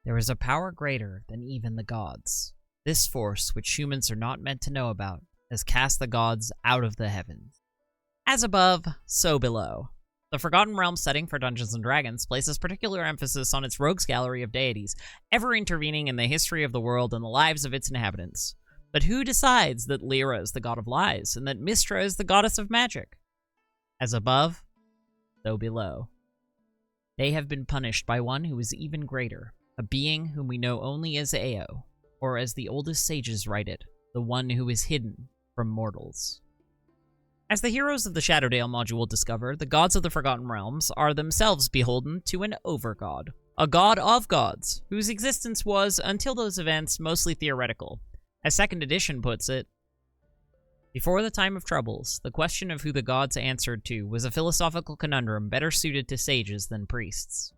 There is a power greater than even the gods. This force, which humans are not meant to know about, has cast the gods out of the heavens. As above, so below. The Forgotten Realms setting for Dungeons & Dragons places particular emphasis on its rogues gallery of deities, ever intervening in the history of the world and the lives of its inhabitants. But who decides that Lyra is the god of lies, and that Mystra is the goddess of magic? As above, so below. They have been punished by one who is even greater, a being whom we know only as Ao, or as the oldest sages write it, the one who is hidden from mortals. As the heroes of the Shadowdale module discover, the gods of the Forgotten Realms are themselves beholden to an Overgod, a god of gods, whose existence was, until those events, mostly theoretical. As 2nd edition puts it, before the time of troubles, the question of who the gods answered to was a philosophical conundrum better suited to sages than priests.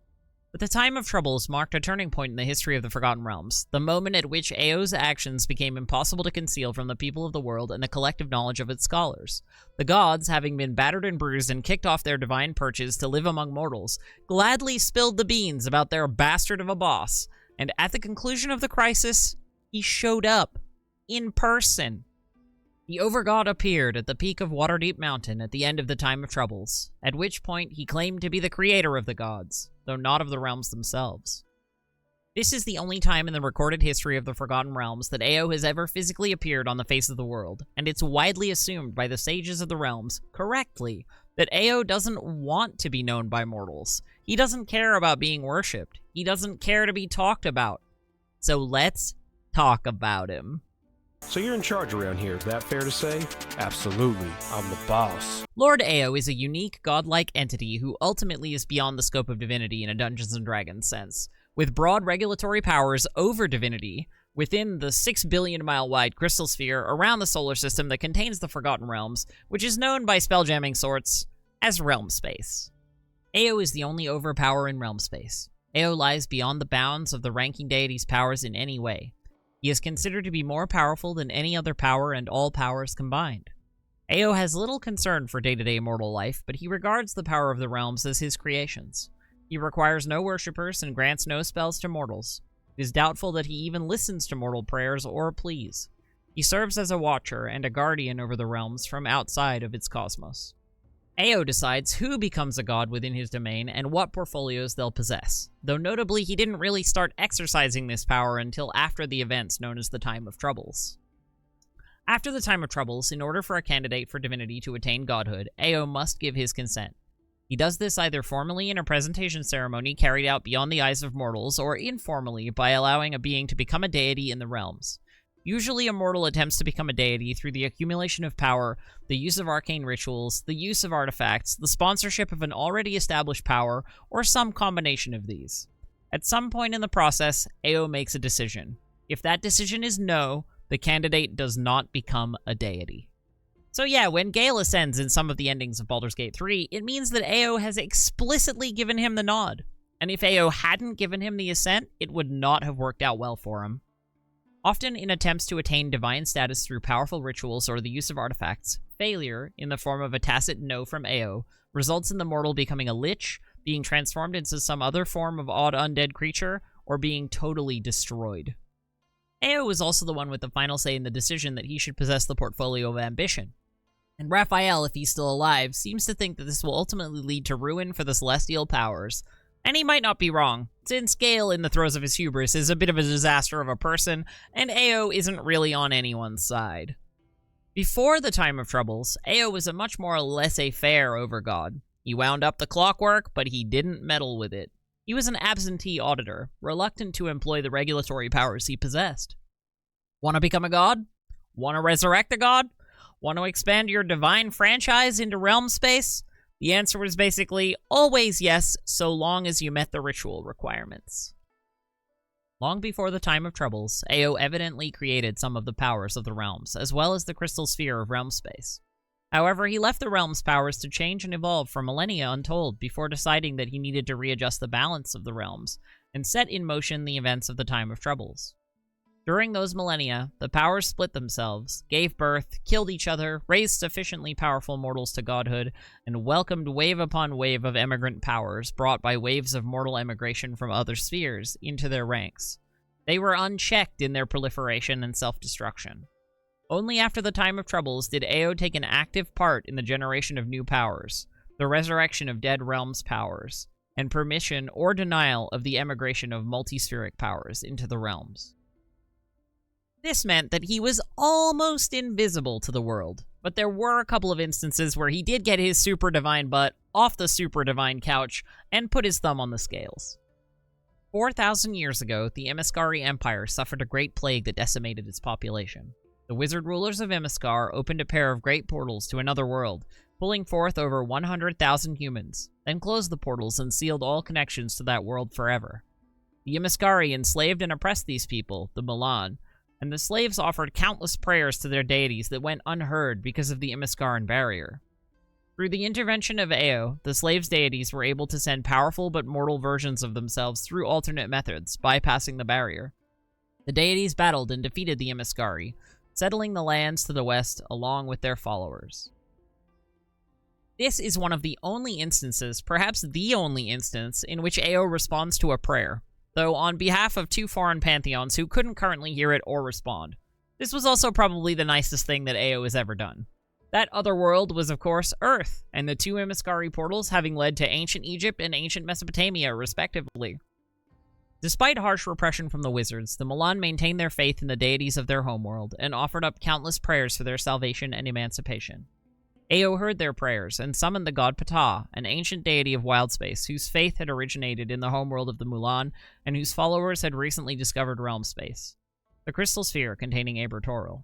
But the time of troubles marked a turning point in the history of the Forgotten Realms, the moment at which Ao's actions became impossible to conceal from the people of the world and the collective knowledge of its scholars. The gods, having been battered and bruised and kicked off their divine perches to live among mortals, gladly spilled the beans about their bastard of a boss, and at the conclusion of the crisis, he showed up. In person. The Overgod appeared at the peak of Waterdeep Mountain at the end of the Time of Troubles, at which point he claimed to be the creator of the gods, though not of the realms themselves. This is the only time in the recorded history of the Forgotten Realms that Ao has ever physically appeared on the face of the world, and it's widely assumed by the sages of the realms, correctly, that Ao doesn't want to be known by mortals. He doesn't care about being worshipped. He doesn't care to be talked about. So let's talk about him. So you're in charge around here, is that fair to say? Absolutely, I'm the boss. Lord Ao is a unique, godlike entity who ultimately is beyond the scope of divinity in a Dungeons & Dragons sense, with broad regulatory powers over divinity within the 6 billion mile wide crystal sphere around the solar system that contains the Forgotten Realms, which is known by spelljamming sorts as realm space. Ao is the only overpower in realm space. Ao lies beyond the bounds of the ranking deity's powers in any way. He is considered to be more powerful than any other power and all powers combined. Ao has little concern for day-to-day mortal life, but he regards the power of the realms as his creations. He requires no worshippers and grants no spells to mortals. It is doubtful that he even listens to mortal prayers or pleas. He serves as a watcher and a guardian over the realms from outside of its cosmos. Ao decides who becomes a god within his domain and what portfolios they'll possess, though notably he didn't really start exercising this power until after the events known as the Time of Troubles. After the Time of Troubles, in order for a candidate for divinity to attain godhood, Ao must give his consent. He does this either formally in a presentation ceremony carried out beyond the eyes of mortals, or informally by allowing a being to become a deity in the realms. Usually a mortal attempts to become a deity through the accumulation of power, the use of arcane rituals, the use of artifacts, the sponsorship of an already established power, or some combination of these. At some point in the process, Ao makes a decision. If that decision is no, the candidate does not become a deity. So yeah, when Gale ascends in some of the endings of Baldur's Gate 3, it means that Ao has explicitly given him the nod. And if Ao hadn't given him the assent, it would not have worked out well for him. Often in attempts to attain divine status through powerful rituals or the use of artifacts, failure, in the form of a tacit no from Ao, results in the mortal becoming a lich, being transformed into some other form of odd undead creature, or being totally destroyed. Ao is also the one with the final say in the decision that he should possess the portfolio of ambition. And Raphael, if he's still alive, seems to think that this will ultimately lead to ruin for the celestial powers. And he might not be wrong, since Gale, in the throes of his hubris, is a bit of a disaster of a person, and Ao isn't really on anyone's side. Before the Time of Troubles, Ao was a much more laissez-faire overgod. He wound up the clockwork, but he didn't meddle with it. He was an absentee auditor, reluctant to employ the regulatory powers he possessed. Want to become a god? Want to resurrect a god? Want to expand your divine franchise into realm space? The answer was basically always yes, so long as you met the ritual requirements. Long before the Time of Troubles, Ao evidently created some of the powers of the realms, as well as the crystal sphere of realm space. However, he left the realm's powers to change and evolve for millennia untold before deciding that he needed to readjust the balance of the realms and set in motion the events of the Time of Troubles. During those millennia, the powers split themselves, gave birth, killed each other, raised sufficiently powerful mortals to godhood, and welcomed wave upon wave of emigrant powers brought by waves of mortal emigration from other spheres into their ranks. They were unchecked in their proliferation and self-destruction. Only after the time of troubles did Ao take an active part in the generation of new powers, the resurrection of dead realms' powers, and permission or denial of the emigration of multispheric powers into the realms. This meant that he was almost invisible to the world, but there were a couple of instances where he did get his super divine butt off the super divine couch and put his thumb on the scales. 4,000 years ago, the Imiskari Empire suffered a great plague that decimated its population. The wizard rulers of Imiskar opened a pair of great portals to another world, pulling forth over 100,000 humans, then closed the portals and sealed all connections to that world forever. The Imiskari enslaved and oppressed these people, the Mulan, and the slaves offered countless prayers to their deities that went unheard because of the Imiskaran barrier. Through the intervention of Ao, the slaves' deities were able to send powerful but mortal versions of themselves through alternate methods, bypassing the barrier. The deities battled and defeated the Imiskari, settling the lands to the west along with their followers. This is one of the only instances, perhaps the only instance, in which Ao responds to a prayer, though on behalf of two foreign pantheons who couldn't currently hear it or respond. This was also probably the nicest thing that Ao has ever done. That other world was, of course, Earth, and the two Imiskari portals having led to ancient Egypt and ancient Mesopotamia, respectively. Despite harsh repression from the wizards, the Mulan maintained their faith in the deities of their homeworld and offered up countless prayers for their salvation and emancipation. Ao heard their prayers and summoned the god Ptah, an ancient deity of wild space whose faith had originated in the homeworld of the Mulan and whose followers had recently discovered realm space, the crystal sphere containing Abertoril.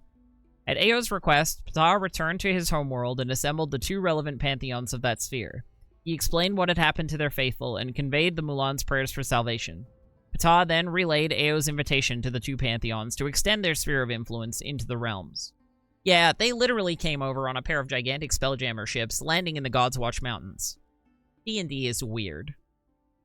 At Ao's request, Ptah returned to his homeworld and assembled the two relevant pantheons of that sphere. He explained what had happened to their faithful and conveyed the Mulan's prayers for salvation. Ptah then relayed Ao's invitation to the two pantheons to extend their sphere of influence into the realms. Yeah, they literally came over on a pair of gigantic Spelljammer ships, landing in the God's Watch Mountains. D&D is weird.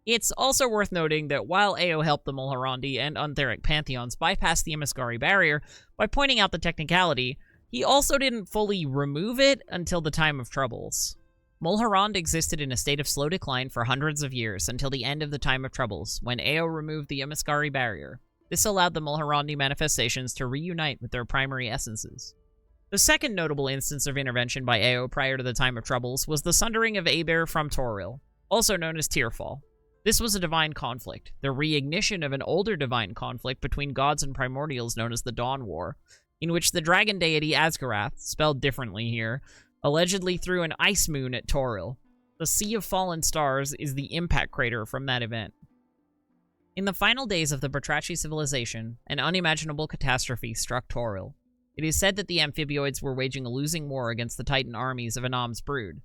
It's also worth noting that while Ao helped the Mulhorandi and Untheric pantheons bypass the Imiskari barrier by pointing out the technicality, he also didn't fully remove it until the time of troubles. Mulhorand existed in a state of slow decline for hundreds of years until the end of the time of troubles, when Ao removed the Imiskari barrier. This allowed the Mulhorandi manifestations to reunite with their primary essences. The second notable instance of intervention by Ao prior to the time of troubles was the sundering of Aber from Toril, also known as Tearfall. This was a divine conflict, the reignition of an older divine conflict between gods and primordials known as the Dawn War, in which the dragon deity Asgarath, spelled differently here, allegedly threw an ice moon at Toril. The Sea of Fallen Stars is the impact crater from that event. In the final days of the Batrachi civilization, an unimaginable catastrophe struck Toril. It is said that the amphibioids were waging a losing war against the Titan armies of Anam's brood.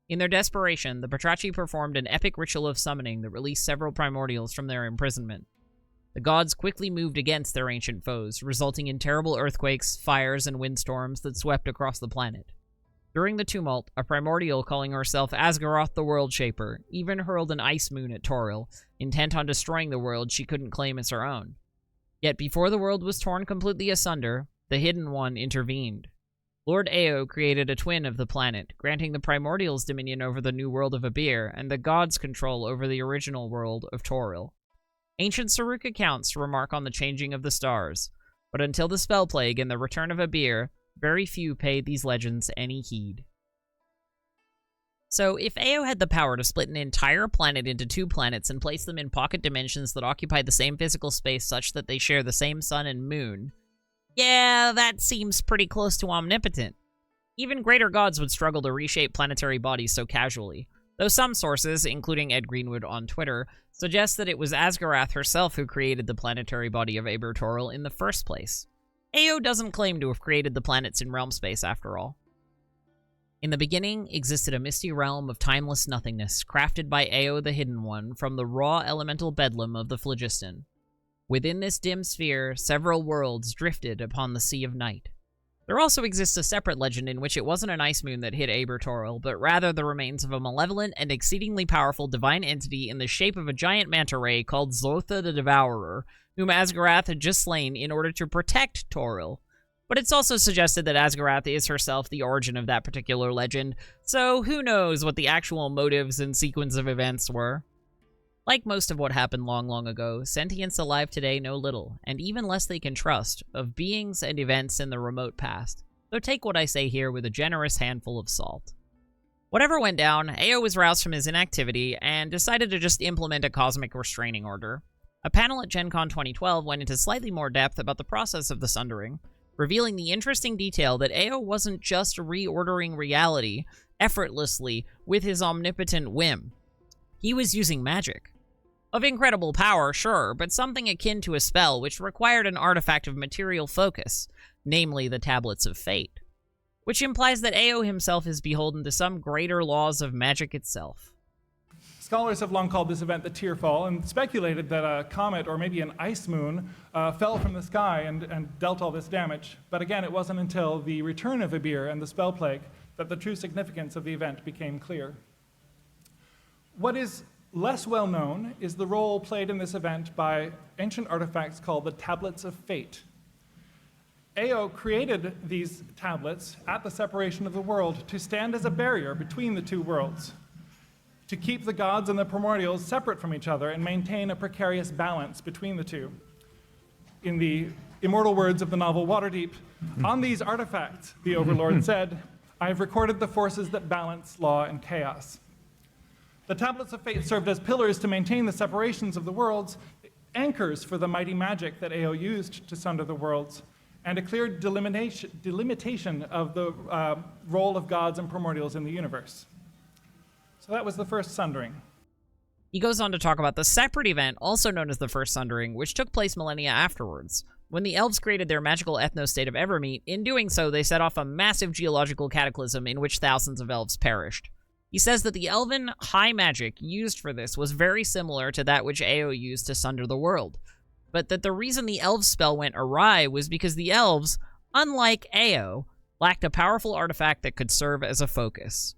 In their desperation, the Batrachi performed an epic ritual of summoning that released several primordials from their imprisonment. The gods quickly moved against their ancient foes, resulting in terrible earthquakes, fires, and windstorms that swept across the planet. During the tumult, a primordial calling herself Asgaroth the World Shaper even hurled an ice moon at Toril, intent on destroying the world she couldn't claim as her own. Yet before the world was torn completely asunder, the Hidden One intervened. Lord Ao created a twin of the planet, granting the primordials dominion over the new world of Abir and the gods control over the original world of Toril. Ancient Saruk accounts remark on the changing of the stars, but until the spell plague and the return of Abir, very few paid these legends any heed. So, if Ao had the power to split an entire planet into two planets and place them in pocket dimensions that occupy the same physical space such that they share the same sun and moon, yeah, that seems pretty close to omnipotent. Even greater gods would struggle to reshape planetary bodies so casually, though some sources, including Ed Greenwood on Twitter, suggest that it was Asgarath herself who created the planetary body of Abertoril in the first place. Ao doesn't claim to have created the planets in realm space, after all. In the beginning existed a misty realm of timeless nothingness, crafted by Ao the Hidden One from the raw elemental bedlam of the phlogiston. Within this dim sphere, several worlds drifted upon the Sea of Night. There also exists a separate legend in which it wasn't an ice moon that hit Abertoril, but rather the remains of a malevolent and exceedingly powerful divine entity in the shape of a giant manta ray called Zotha the Devourer, whom Asgarath had just slain in order to protect Toril. But it's also suggested that Asgarath is herself the origin of that particular legend, so who knows what the actual motives and sequence of events were. Like most of what happened long, long ago, sentients alive today know little, and even less they can trust, of beings and events in the remote past, so take what I say here with a generous handful of salt. Whatever went down, Ao was roused from his inactivity and decided to just implement a cosmic restraining order. A panel at GenCon 2012 went into slightly more depth about the process of the Sundering, revealing the interesting detail that Ao wasn't just reordering reality effortlessly with his omnipotent whim. He was using magic. Of incredible power, sure, but something akin to a spell which required an artifact of material focus, namely the Tablets of Fate, which implies that Ao himself is beholden to some greater laws of magic itself. Scholars have long called this event the Tearfall and speculated that a comet or maybe an ice moon fell from the sky and dealt all this damage. But again, it wasn't until the return of Ibir and the spell plague that the true significance of the event became clear. What is less well known is the role played in this event by ancient artifacts called the Tablets of Fate. Ao created these tablets at the separation of the world to stand as a barrier between the two worlds, to keep the gods and the primordials separate from each other and maintain a precarious balance between the two. In the immortal words of the novel Waterdeep, on these artifacts, the Overlord said, I have recorded the forces that balance law and chaos. The Tablets of Fate served as pillars to maintain the separations of the worlds, anchors for the mighty magic that Ao used to sunder the worlds, and a clear delimitation of the role of gods and primordials in the universe. So that was the first Sundering. He goes on to talk about the separate event, also known as the First Sundering, which took place millennia afterwards. When the elves created their magical ethno-state of Evermeet, in doing so, they set off a massive geological cataclysm in which thousands of elves perished. He says that the elven high magic used for this was very similar to that which Ao used to sunder the world, but that the reason the elves' spell went awry was because the elves, unlike Ao, lacked a powerful artifact that could serve as a focus.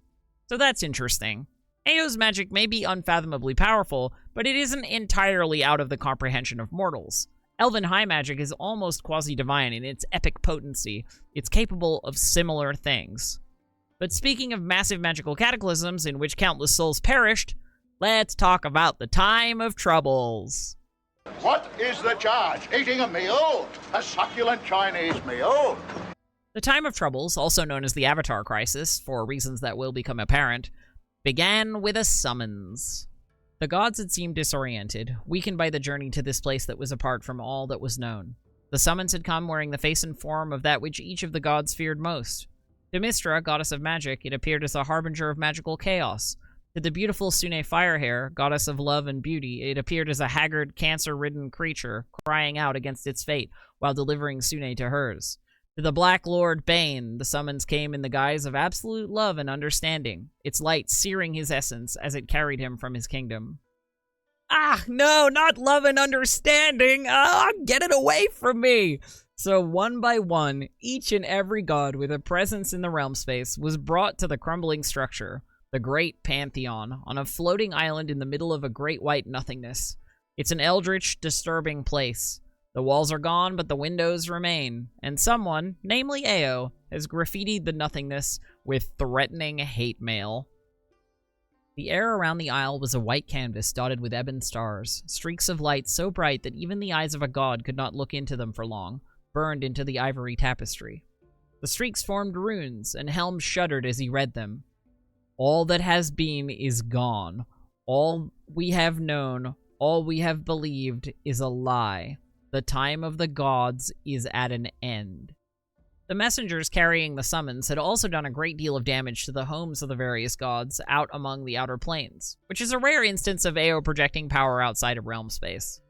So that's interesting. Ao's magic may be unfathomably powerful, but it isn't entirely out of the comprehension of mortals. Elven high magic is almost quasi-divine in its epic potency. It's capable of similar things. But speaking of massive magical cataclysms in which countless souls perished, let's talk about the Time of Troubles. What is the charge? Eating a meal? A succulent Chinese meal? The Time of Troubles, also known as the Avatar Crisis, for reasons that will become apparent, began with a summons. The gods had seemed disoriented, weakened by the journey to this place that was apart from all that was known. The summons had come wearing the face and form of that which each of the gods feared most. To Mystra, goddess of magic, it appeared as a harbinger of magical chaos. To the beautiful Sune Firehair, goddess of love and beauty, it appeared as a haggard, cancer-ridden creature crying out against its fate while delivering Sune to hers. To the Black Lord Bane, the summons came in the guise of absolute love and understanding, its light searing his essence as it carried him from his kingdom. Ah, no, not love and understanding! Ah, get it away from me! So one by one, each and every god with a presence in the realm space was brought to the crumbling structure, the Great Pantheon, on a floating island in the middle of a great white nothingness. It's an eldritch, disturbing place. The walls are gone, but the windows remain, and someone, namely Ao, has graffitied the nothingness with threatening hate mail. The air around the isle was a white canvas dotted with ebon stars, streaks of light so bright that even the eyes of a god could not look into them for long, burned into the ivory tapestry. The streaks formed runes, and Helm shuddered as he read them. All that has been is gone. All we have known, all we have believed is a lie. The time of the gods is at an end. The messengers carrying the summons had also done a great deal of damage to the homes of the various gods out among the outer planes, which is a rare instance of Ao projecting power outside of realm space.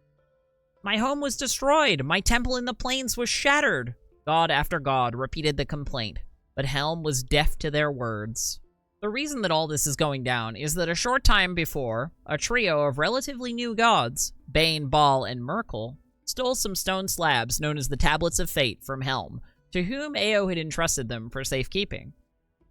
My home was destroyed! My temple in the plains was shattered! God after god repeated the complaint, but Helm was deaf to their words. The reason that all this is going down is that a short time before, a trio of relatively new gods, Bane, Baal, and Merkel, stole some stone slabs known as the Tablets of Fate from Helm, to whom Ao had entrusted them for safekeeping.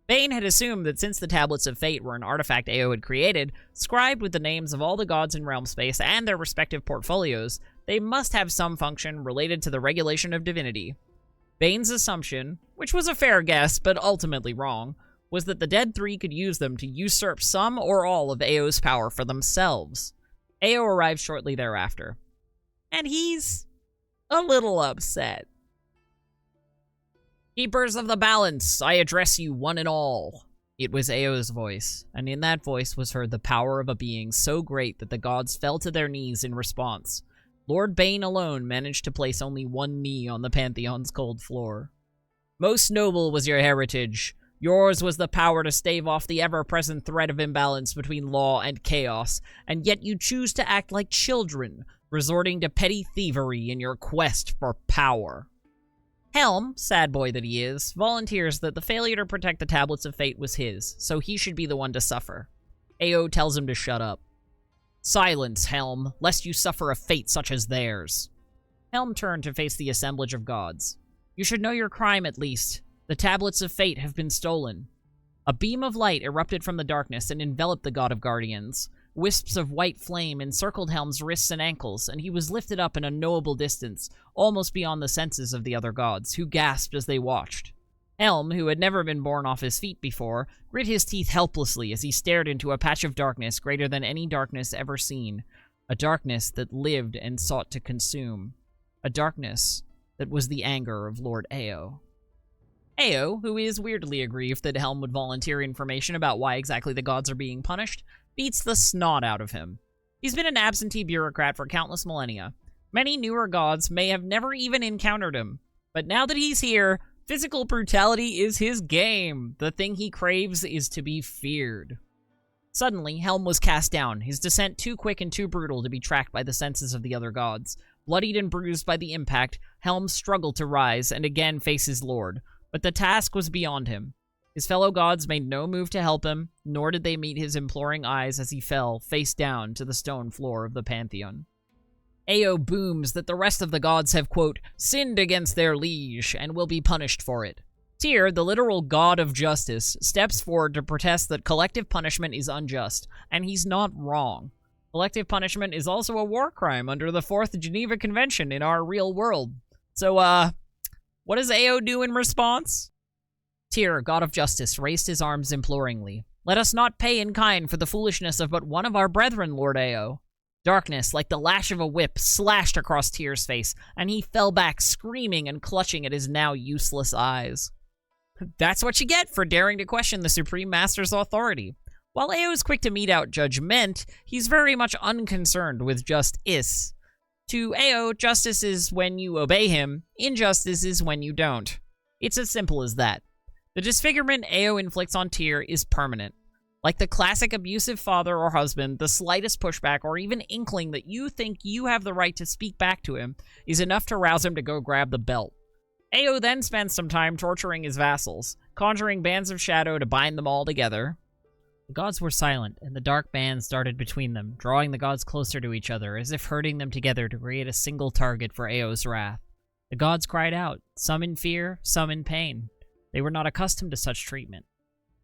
Bane had assumed that since the Tablets of Fate were an artifact Ao had created, scribed with the names of all the gods in realm space and their respective portfolios, they must have some function related to the regulation of divinity. Bane's assumption, which was a fair guess but ultimately wrong, was that the Dead Three could use them to usurp some or all of Ao's power for themselves. Ao arrived shortly thereafter, and he's a little upset. "Keepers of the balance, I address you one and all." It was Ao's voice, and in that voice was heard the power of a being so great that the gods fell to their knees in response. Lord Bane alone managed to place only one knee on the Pantheon's cold floor. "Most noble was your heritage. Yours was the power to stave off the ever-present threat of imbalance between law and chaos, and yet you choose to act like children, resorting to petty thievery in your quest for power." Helm, sad boy that he is, volunteers that the failure to protect the Tablets of Fate was his, so he should be the one to suffer. Ao tells him to shut up. "Silence, Helm, lest you suffer a fate such as theirs." Helm turned to face the assemblage of gods. "You should know your crime at least. The Tablets of Fate have been stolen." A beam of light erupted from the darkness and enveloped the God of Guardians. Wisps of white flame encircled Helm's wrists and ankles, and he was lifted up an unknowable distance, almost beyond the senses of the other gods, who gasped as they watched. Helm, who had never been borne off his feet before, grit his teeth helplessly as he stared into a patch of darkness greater than any darkness ever seen. A darkness that lived and sought to consume. A darkness that was the anger of Lord Ao. Ao, who is weirdly aggrieved that Helm would volunteer information about why exactly the gods are being punished, beats the snot out of him. He's been an absentee bureaucrat for countless millennia. Many newer gods may have never even encountered him, but now that he's here, physical brutality is his game. The thing he craves is to be feared. Suddenly, Helm was cast down, his descent too quick and too brutal to be tracked by the senses of the other gods. Bloodied and bruised by the impact, Helm struggled to rise and again face his lord, but the task was beyond him. His fellow gods made no move to help him, nor did they meet his imploring eyes as he fell, face down, to the stone floor of the Pantheon. Ao booms that the rest of the gods have, quote, sinned against their liege, and will be punished for it. Tyr, the literal god of justice, steps forward to protest that collective punishment is unjust, and he's not wrong. Collective punishment is also a war crime under the 4th Geneva Convention in our real world. So, what does Ao do in response? Tyr, god of justice, raised his arms imploringly. "Let us not pay in kind for the foolishness of but one of our brethren, Lord Ao." Darkness, like the lash of a whip, slashed across Tyr's face, and he fell back, screaming and clutching at his now useless eyes. That's what you get for daring to question the Supreme Master's authority. While Ao is quick to mete out judgment, he's very much unconcerned with justice. To Ao, justice is when you obey him, injustice is when you don't. It's as simple as that. The disfigurement Ao inflicts on Tyr is permanent. Like the classic abusive father or husband, the slightest pushback or even inkling that you think you have the right to speak back to him is enough to rouse him to go grab the belt. Ao then spends some time torturing his vassals, conjuring bands of shadow to bind them all together. The gods were silent, and the dark bands darted between them, drawing the gods closer to each other, as if herding them together to create a single target for Ao's wrath. The gods cried out, some in fear, some in pain. They were not accustomed to such treatment.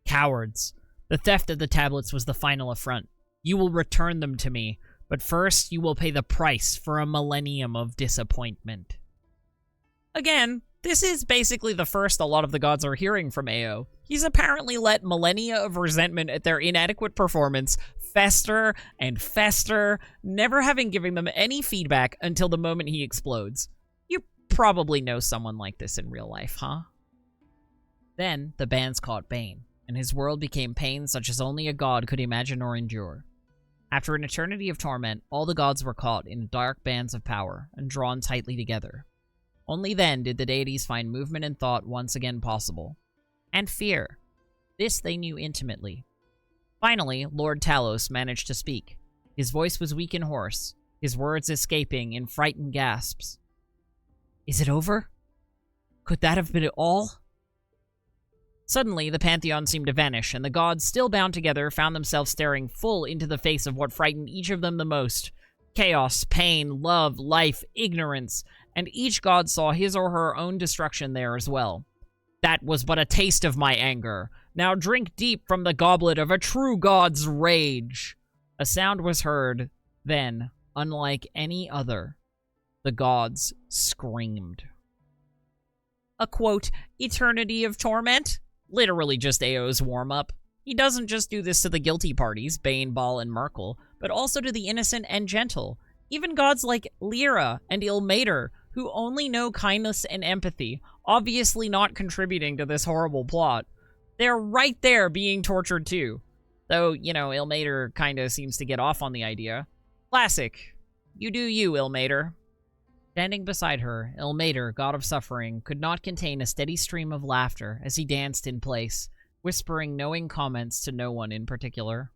Cowards! The theft of the tablets was the final affront. You will return them to me, but first you will pay the price for a millennium of disappointment. Again, this is basically the first a lot of the gods are hearing from Ao. He's apparently let millennia of resentment at their inadequate performance fester and fester, never having given them any feedback until the moment he explodes. You probably know someone like this in real life, huh? Then, the bands caught Bane, and his world became pain such as only a god could imagine or endure. After an eternity of torment, all the gods were caught in dark bands of power and drawn tightly together. Only then did the deities find movement and thought once again possible. And fear. This they knew intimately. Finally, Lord Talos managed to speak. His voice was weak and hoarse, his words escaping in frightened gasps. "Is it over? Could that have been it all?" Suddenly, the Pantheon seemed to vanish, and the gods, still bound together, found themselves staring full into the face of what frightened each of them the most. Chaos, pain, love, life, ignorance, and each god saw his or her own destruction there as well. That was but a taste of my anger. Now drink deep from the goblet of a true god's rage. A sound was heard, then, unlike any other, the gods screamed. A quote, eternity of torment? Literally just Ao's warm-up. He doesn't just do this to the guilty parties, Bane, Baal, and Merkel, but also to the innocent and gentle. Even gods like Lyra and Ilmater, who only know kindness and empathy, obviously not contributing to this horrible plot. They're right there being tortured too. Though, you know, Ilmater kinda seems to get off on the idea. Classic. You do you, Ilmater. Standing beside her, Ilmater, god of suffering, could not contain a steady stream of laughter as he danced in place, whispering knowing comments to no one in particular.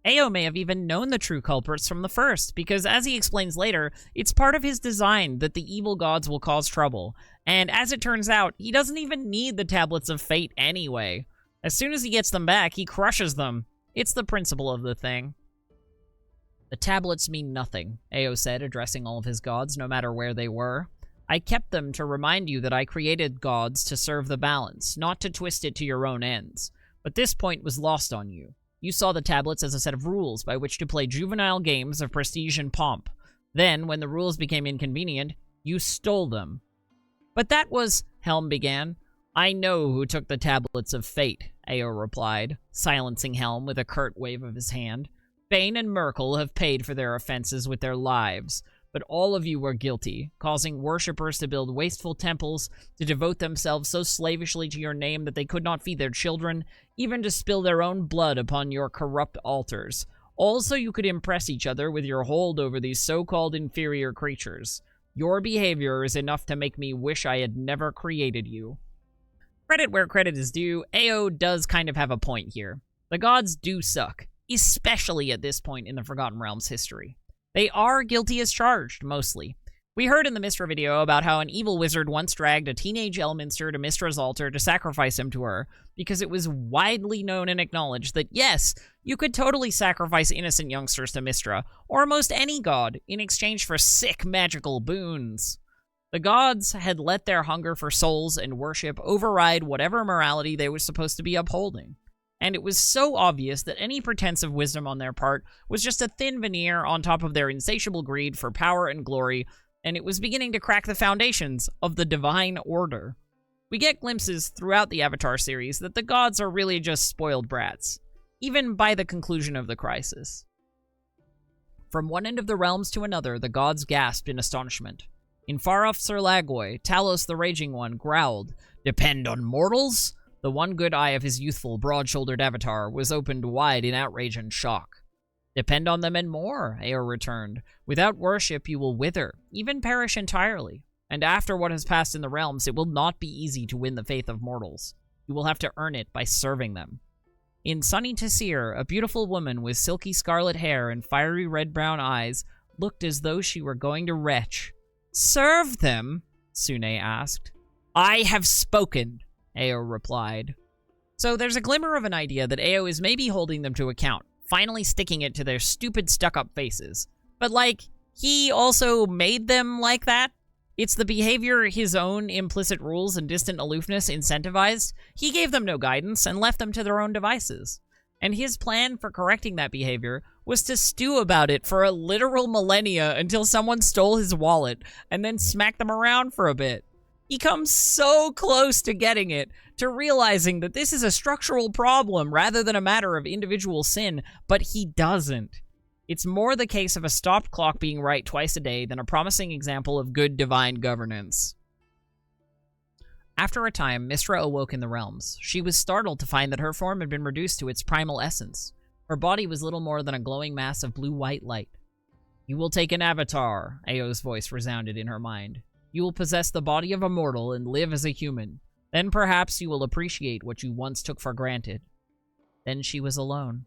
Ao may have even known the true culprits from the first, because as he explains later, it's part of his design that the evil gods will cause trouble, and as it turns out, he doesn't even need the Tablets of Fate anyway. As soon as he gets them back, he crushes them. It's the principle of the thing. The tablets mean nothing, Ao said, addressing all of his gods, no matter where they were. I kept them to remind you that I created gods to serve the balance, not to twist it to your own ends. But this point was lost on you. You saw the tablets as a set of rules by which to play juvenile games of prestige and pomp. Then, when the rules became inconvenient, you stole them. But that was, Helm began. I know who took the Tablets of Fate, Ao replied, silencing Helm with a curt wave of his hand. Bane and Merkel have paid for their offenses with their lives, but all of you were guilty, causing worshippers to build wasteful temples, to devote themselves so slavishly to your name that they could not feed their children, even to spill their own blood upon your corrupt altars. All so you could impress each other with your hold over these so-called inferior creatures. Your behavior is enough to make me wish I had never created you. Credit where credit is due, Ao does kind of have a point here. The gods do suck, especially at this point in the Forgotten Realms history. They are guilty as charged, mostly. We heard in the Mystra video about how an evil wizard once dragged a teenage Elminster to Mystra's altar to sacrifice him to her, because it was widely known and acknowledged that, yes, you could totally sacrifice innocent youngsters to Mystra, or almost any god, in exchange for sick magical boons. The gods had let their hunger for souls and worship override whatever morality they were supposed to be upholding. And it was so obvious that any pretense of wisdom on their part was just a thin veneer on top of their insatiable greed for power and glory, and it was beginning to crack the foundations of the divine order. We get glimpses throughout the Avatar series that the gods are really just spoiled brats, even by the conclusion of the crisis. From one end of the realms to another, the gods gasped in astonishment. In far-off Sir Lagoi, Talos the Raging One growled, "Depend on mortals?" The one good eye of his youthful, broad-shouldered avatar was opened wide in outrage and shock. "Depend on them and more," Ao returned. "Without worship, you will wither, even perish entirely. And after what has passed in the realms, it will not be easy to win the faith of mortals. You will have to earn it by serving them." In sunny Tessir, a beautiful woman with silky scarlet hair and fiery red-brown eyes looked as though she were going to retch. "Serve them?" Sune asked. "I have spoken," Ao replied. So there's a glimmer of an idea that Ao is maybe holding them to account, finally sticking it to their stupid stuck-up faces. But, like, he also made them like that? It's the behavior his own implicit rules and distant aloofness incentivized. He gave them no guidance and left them to their own devices. And his plan for correcting that behavior was to stew about it for a literal millennia until someone stole his wallet and then smacked them around for a bit. He comes so close to getting it, to realizing that this is a structural problem rather than a matter of individual sin, but he doesn't. It's more the case of a stopped clock being right twice a day than a promising example of good divine governance. After a time, Mystra awoke in the realms. She was startled to find that her form had been reduced to its primal essence. Her body was little more than a glowing mass of blue-white light. "You will take an avatar," Ao's voice resounded in her mind. "You will possess the body of a mortal and live as a human. Then perhaps you will appreciate what you once took for granted." Then she was alone.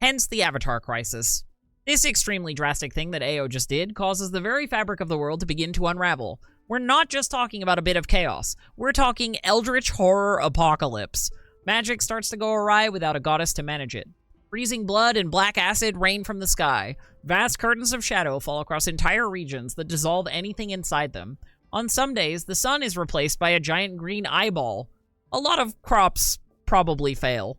Hence the Avatar crisis. This extremely drastic thing that Ao just did causes the very fabric of the world to begin to unravel. We're not just talking about a bit of chaos. We're talking eldritch horror apocalypse. Magic starts to go awry without a goddess to manage it. Freezing blood and black acid rain from the sky. Vast curtains of shadow fall across entire regions that dissolve anything inside them. On some days, the sun is replaced by a giant green eyeball. A lot of crops probably fail.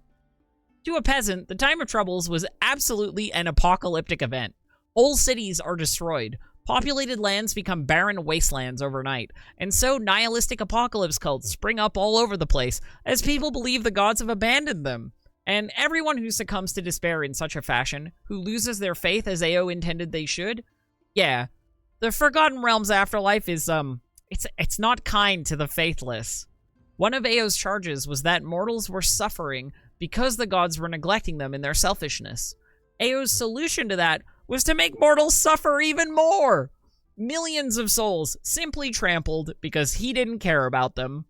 To a peasant, the Time of Troubles was absolutely an apocalyptic event. Whole cities are destroyed. Populated lands become barren wastelands overnight, and so nihilistic apocalypse cults spring up all over the place as people believe the gods have abandoned them. And everyone who succumbs to despair in such a fashion, who loses their faith as AO intended they should, yeah, the Forgotten Realms afterlife is, it's not kind to the faithless. One of AO's charges was that mortals were suffering because the gods were neglecting them in their selfishness. AO's solution to that was to make mortals suffer even more. Millions of souls simply trampled because he didn't care about them.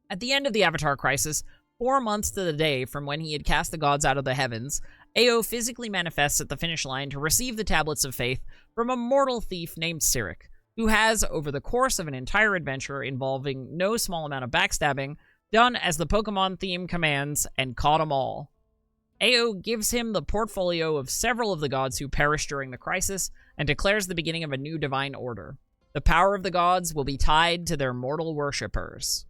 At the end of the Avatar Crisis, 4 months to the day from when he had cast the gods out of the heavens, AO physically manifests at the finish line to receive the Tablets of Faith from a mortal thief named Cyric, who has, over the course of an entire adventure involving no small amount of backstabbing, done as the Pokemon theme commands and caught 'em all. AO gives him the portfolio of several of the gods who perished during the crisis and declares the beginning of a new divine order. The power of the gods will be tied to their mortal worshippers.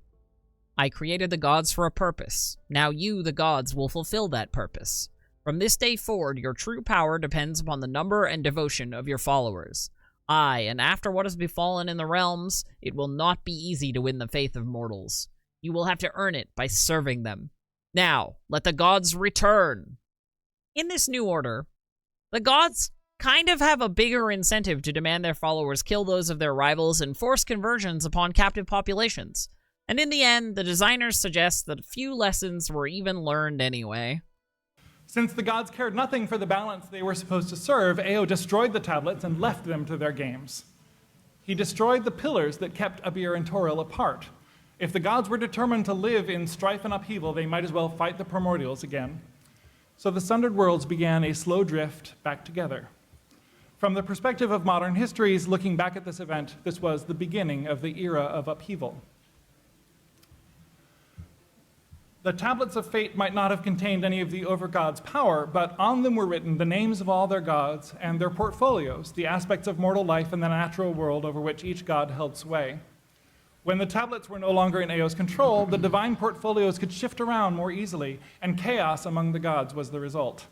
I created the gods for a purpose. Now you, the gods, will fulfill that purpose. From this day forward, your true power depends upon the number and devotion of your followers. Aye, and after what has befallen in the realms, it will not be easy to win the faith of mortals. You will have to earn it by serving them. Now, let the gods return. In this new order, the gods kind of have a bigger incentive to demand their followers kill those of their rivals and force conversions upon captive populations. And in the end, the designers suggest that a few lessons were even learned anyway. Since the gods cared nothing for the balance they were supposed to serve, AO destroyed the tablets and left them to their games. He destroyed the pillars that kept Abir and Toril apart. If the gods were determined to live in strife and upheaval, they might as well fight the primordials again. So the Sundered Worlds began a slow drift back together. From the perspective of modern histories, looking back at this event, this was the beginning of the era of upheaval. The Tablets of Fate might not have contained any of the Overgod's power, but on them were written the names of all their gods and their portfolios, the aspects of mortal life and the natural world over which each god held sway. When the tablets were no longer in AO's control, the divine portfolios could shift around more easily, and chaos among the gods was the result.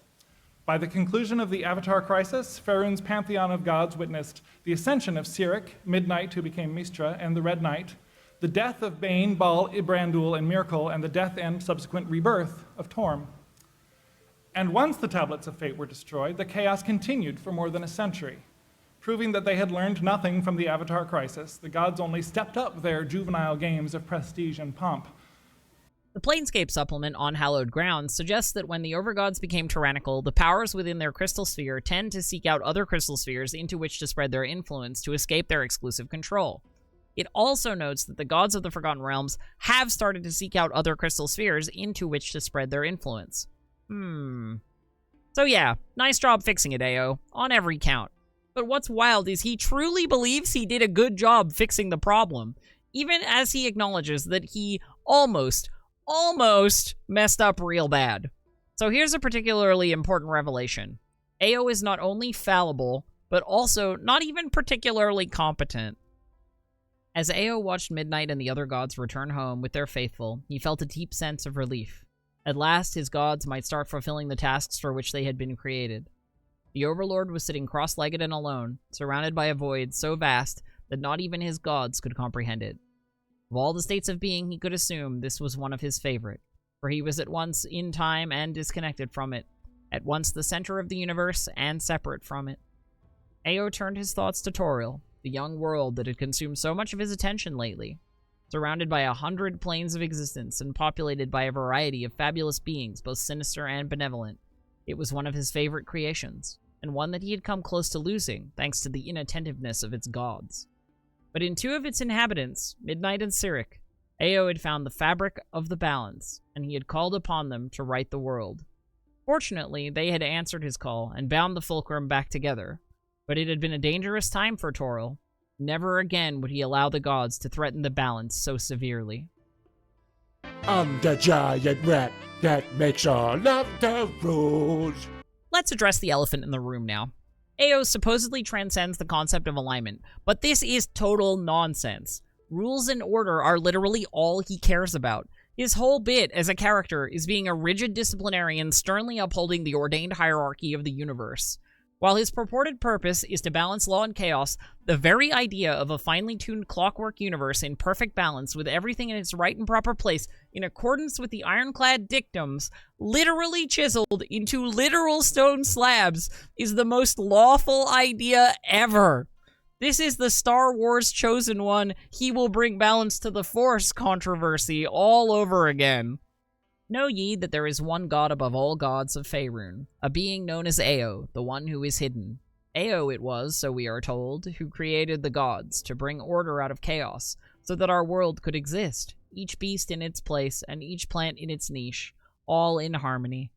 By the conclusion of the Avatar Crisis, Faerun's pantheon of gods witnessed the ascension of Cyric, Midnight, who became Mystra, and the Red Knight, the death of Bane, Baal, Ibrandul, and Miracle, and the death and subsequent rebirth of Torm. And once the Tablets of Fate were destroyed, the chaos continued for more than a century. Proving that they had learned nothing from the Avatar Crisis, the gods only stepped up their juvenile games of prestige and pomp. The Planescape supplement on Hallowed Ground suggests that when the Overgods became tyrannical, the powers within their crystal sphere tend to seek out other crystal spheres into which to spread their influence to escape their exclusive control. It also notes that the gods of the Forgotten Realms have started to seek out other crystal spheres into which to spread their influence. So yeah, nice job fixing it, AO, on every count. But what's wild is he truly believes he did a good job fixing the problem, even as he acknowledges that he almost messed up real bad. So here's a particularly important revelation. AO is not only fallible, but also not even particularly competent. As AO watched Midnight and the other gods return home with their faithful, he felt a deep sense of relief. At last, his gods might start fulfilling the tasks for which they had been created. The Overlord was sitting cross-legged and alone, surrounded by a void so vast that not even his gods could comprehend it. Of all the states of being he could assume, this was one of his favorite, for he was at once in time and disconnected from it, at once the center of the universe and separate from it. AO turned his thoughts to Toril, the young world that had consumed so much of his attention lately. Surrounded by 100 planes of existence and populated by a variety of fabulous beings, both sinister and benevolent, it was one of his favorite creations, and one that he had come close to losing thanks to the inattentiveness of its gods. But in two of its inhabitants, Midnight and Cyric, AO had found the fabric of the balance, and he had called upon them to right the world. Fortunately, they had answered his call and bound the fulcrum back together, but it had been a dangerous time for Toril. Never again would he allow the gods to threaten the balance so severely. I'm the giant rat. that makes all of the rules. Let's address the elephant in the room now. AO supposedly transcends the concept of alignment, but this is total nonsense. Rules and order are literally all he cares about. His whole bit as a character is being a rigid disciplinarian sternly upholding the ordained hierarchy of the universe. While his purported purpose is to balance law and chaos, the very idea of a finely tuned clockwork universe in perfect balance with everything in its right and proper place in accordance with the ironclad dictums literally chiseled into literal stone slabs is the most lawful idea ever. This is the Star Wars Chosen One, he will bring balance to the Force controversy all over again. Know ye that there is one god above all gods of Faerun, a being known as Ao, the one who is hidden. Ao it was, so we are told, who created the gods to bring order out of chaos, so that our world could exist, each beast in its place and each plant in its niche, all in harmony.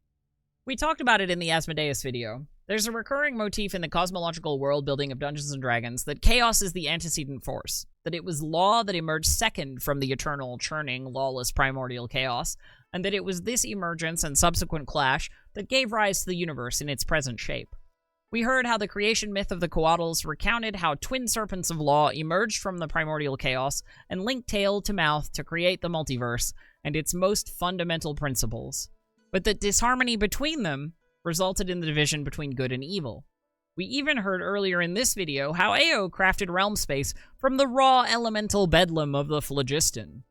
We talked about it in the Asmodeus video. There's a recurring motif in the cosmological world building of Dungeons & Dragons that chaos is the antecedent force, that it was law that emerged second from the eternal, churning, lawless primordial chaos, and that it was this emergence and subsequent clash that gave rise to the universe in its present shape. We heard how the creation myth of the Coatls recounted how twin serpents of law emerged from the primordial chaos and linked tail to mouth to create the multiverse and its most fundamental principles, but that disharmony between them resulted in the division between good and evil. We even heard earlier in this video how Ao crafted realm space from the raw elemental bedlam of the phlogiston.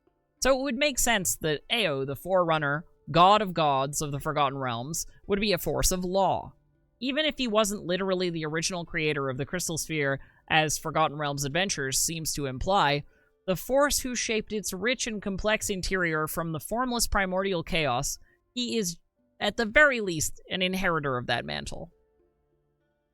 So it would make sense that Ao, the forerunner, god of gods of the Forgotten Realms, would be a force of law. Even if he wasn't literally the original creator of the Crystal Sphere, as Forgotten Realms Adventures seems to imply, the force who shaped its rich and complex interior from the formless primordial chaos, he is, at the very least, an inheritor of that mantle.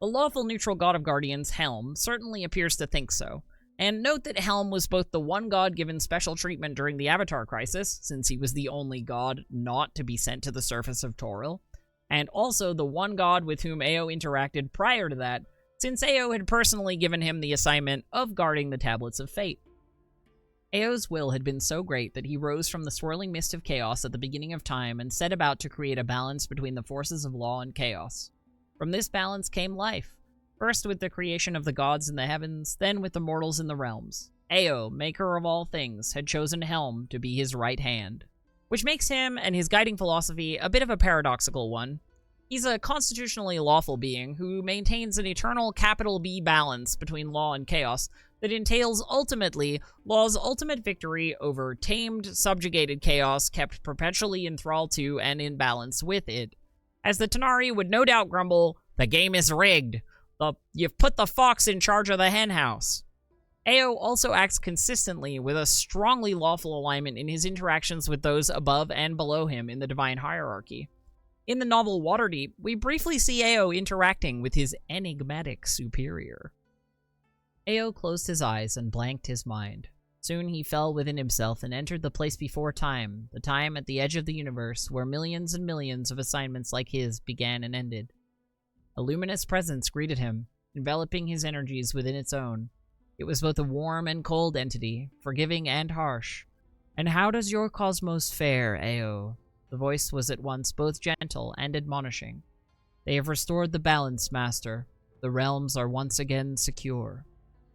The lawful neutral god of guardians, Helm, certainly appears to think so. And note that Helm was both the one god given special treatment during the Avatar Crisis, since he was the only god not to be sent to the surface of Toril, and also the one god with whom Ao interacted prior to that, since Ao had personally given him the assignment of guarding the Tablets of Fate. Ao's will had been so great that he rose from the swirling mist of chaos at the beginning of time and set about to create a balance between the forces of law and chaos. From this balance came life. First with the creation of the gods in the heavens, then with the mortals in the realms. Ao, maker of all things, had chosen Helm to be his right hand, which makes him and his guiding philosophy a bit of a paradoxical one. He's a constitutionally lawful being who maintains an eternal capital B balance between law and chaos that entails ultimately law's ultimate victory over tamed, subjugated chaos kept perpetually in thrall to and in balance with it. As the Tanari would no doubt grumble, the game is rigged. You've put the fox in charge of the henhouse. Ao also acts consistently with a strongly lawful alignment in his interactions with those above and below him in the divine hierarchy. In the novel Waterdeep, we briefly see Ao interacting with his enigmatic superior. Ao closed his eyes and blanked his mind. Soon he fell within himself and entered the place before time, the time at the edge of the universe where millions and millions of assignments like his began and ended. A luminous presence greeted him, enveloping his energies within its own. It was both a warm and cold entity, forgiving and harsh. "And how does your cosmos fare, Ao?" The voice was at once both gentle and admonishing. "They have restored the balance, Master. The realms are once again secure."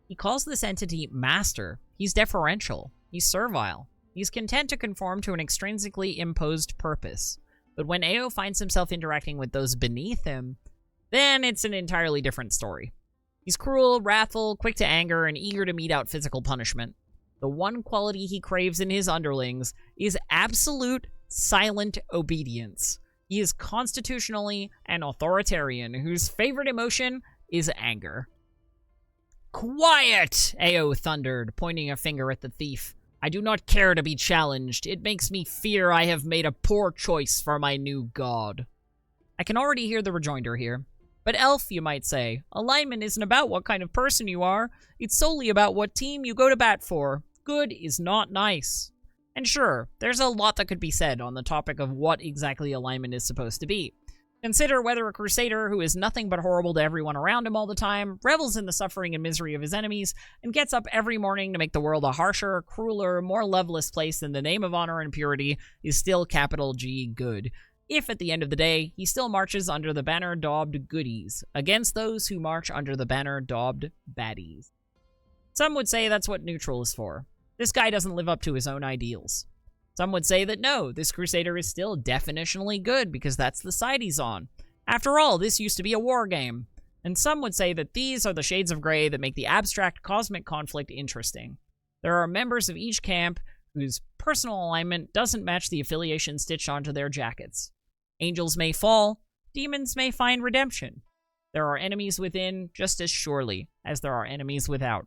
He calls this entity Master. He's deferential. He's servile. He's content to conform to an extrinsically imposed purpose. But when Ao finds himself interacting with those beneath him, then it's an entirely different story. He's cruel, wrathful, quick to anger, and eager to mete out physical punishment. The one quality he craves in his underlings is absolute, silent obedience. He is constitutionally an authoritarian whose favorite emotion is anger. "Quiet!" Ao thundered, pointing a finger at the thief. "I do not care to be challenged. It makes me fear I have made a poor choice for my new god." I can already hear the rejoinder here. But Elf, you might say, alignment isn't about what kind of person you are. It's solely about what team you go to bat for. Good is not nice. And sure, there's a lot that could be said on the topic of what exactly alignment is supposed to be. Consider whether a crusader who is nothing but horrible to everyone around him all the time, revels in the suffering and misery of his enemies, and gets up every morning to make the world a harsher, crueler, more loveless place in the name of honor and purity, is still capital G good. If at the end of the day, he still marches under the banner daubed goodies, against those who march under the banner daubed baddies. Some would say that's what neutral is for. This guy doesn't live up to his own ideals. Some would say that no, this crusader is still definitionally good because that's the side he's on. After all, this used to be a war game. And some would say that these are the shades of gray that make the abstract cosmic conflict interesting. There are members of each camp whose personal alignment doesn't match the affiliation stitched onto their jackets. Angels may fall, demons may find redemption. There are enemies within just as surely as there are enemies without.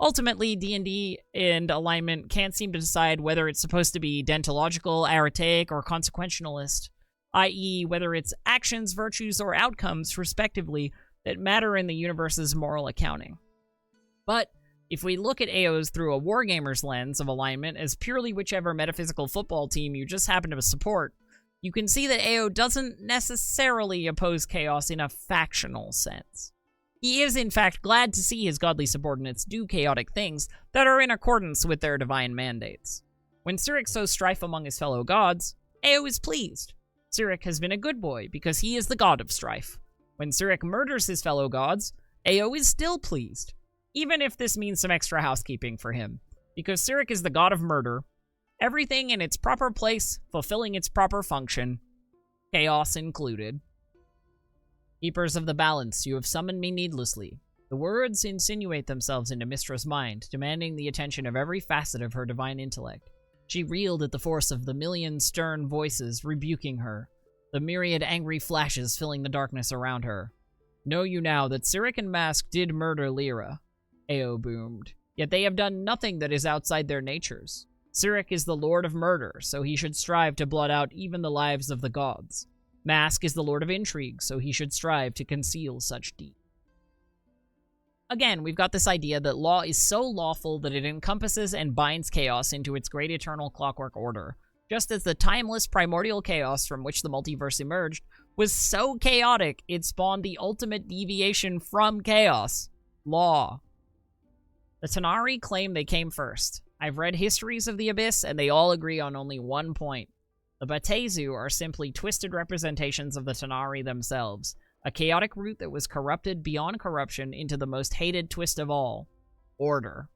Ultimately, D&D and alignment can't seem to decide whether it's supposed to be dentological, arithaic, or consequentialist, i.e. whether it's actions, virtues, or outcomes, respectively, that matter in the universe's moral accounting. But if we look at AOs through a wargamer's lens of alignment as purely whichever metaphysical football team you just happen to support, you can see that AO doesn't necessarily oppose chaos in a factional sense. He is, in fact, glad to see his godly subordinates do chaotic things that are in accordance with their divine mandates. When Cyric sows strife among his fellow gods, AO is pleased. Cyric has been a good boy because he is the god of strife. When Cyric murders his fellow gods, AO is still pleased, even if this means some extra housekeeping for him, because Cyric is the god of murder, everything in its proper place, fulfilling its proper function, chaos included. Keepers of the balance, you have summoned me needlessly. The words insinuate themselves into Mystra's mind, demanding the attention of every facet of her divine intellect. She reeled at the force of the million stern voices rebuking her, the myriad angry flashes filling the darkness around her. Know you now that Cyric and Mask did murder Lyra, Ao boomed, yet they have done nothing that is outside their natures. Cyric is the lord of murder, so he should strive to blot out even the lives of the gods. Mask is the lord of intrigue, so he should strive to conceal such deeds. Again, we've got this idea that law is so lawful that it encompasses and binds chaos into its great eternal clockwork order, just as the timeless primordial chaos from which the multiverse emerged was so chaotic it spawned the ultimate deviation from chaos, law. The Tanari claim they came first. I've read histories of the Abyss, and they all agree on only one point. The Batezu are simply twisted representations of the Tanari themselves, a chaotic root that was corrupted beyond corruption into the most hated twist of all, order.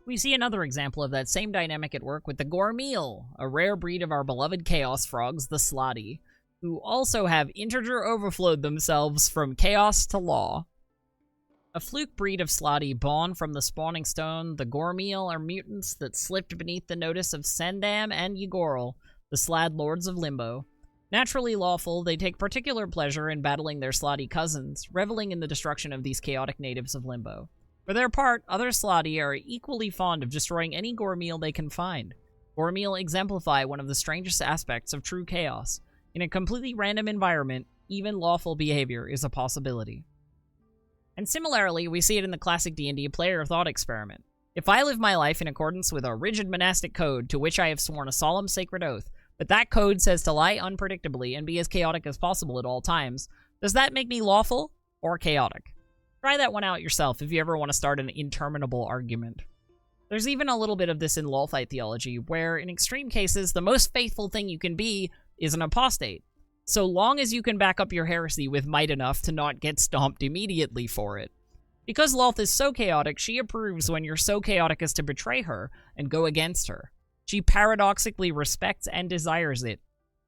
We see another example of that same dynamic at work with the Gormeal, a rare breed of our beloved chaos frogs, the Slotty, who also have integer overflowed themselves from chaos to law. A fluke breed of Slotty born from the spawning stone, the Gormeal are mutants that slipped beneath the notice of Sendam and Yegorl, the Slad Lords of Limbo. Naturally lawful, they take particular pleasure in battling their Slotty cousins, reveling in the destruction of these chaotic natives of Limbo. For their part, other Slotty are equally fond of destroying any Gormeal they can find. Gormeal exemplify one of the strangest aspects of true chaos. In a completely random environment, even lawful behavior is a possibility. And similarly, we see it in the classic D&D player thought experiment. If I live my life in accordance with a rigid monastic code to which I have sworn a solemn sacred oath, but that code says to lie unpredictably and be as chaotic as possible at all times, does that make me lawful or chaotic? Try that one out yourself if you ever want to start an interminable argument. There's even a little bit of this in lawfight theology, where in extreme cases, the most faithful thing you can be is an apostate, so long as you can back up your heresy with might enough to not get stomped immediately for it. Because Lolth is so chaotic, she approves when you're so chaotic as to betray her and go against her. She paradoxically respects and desires it,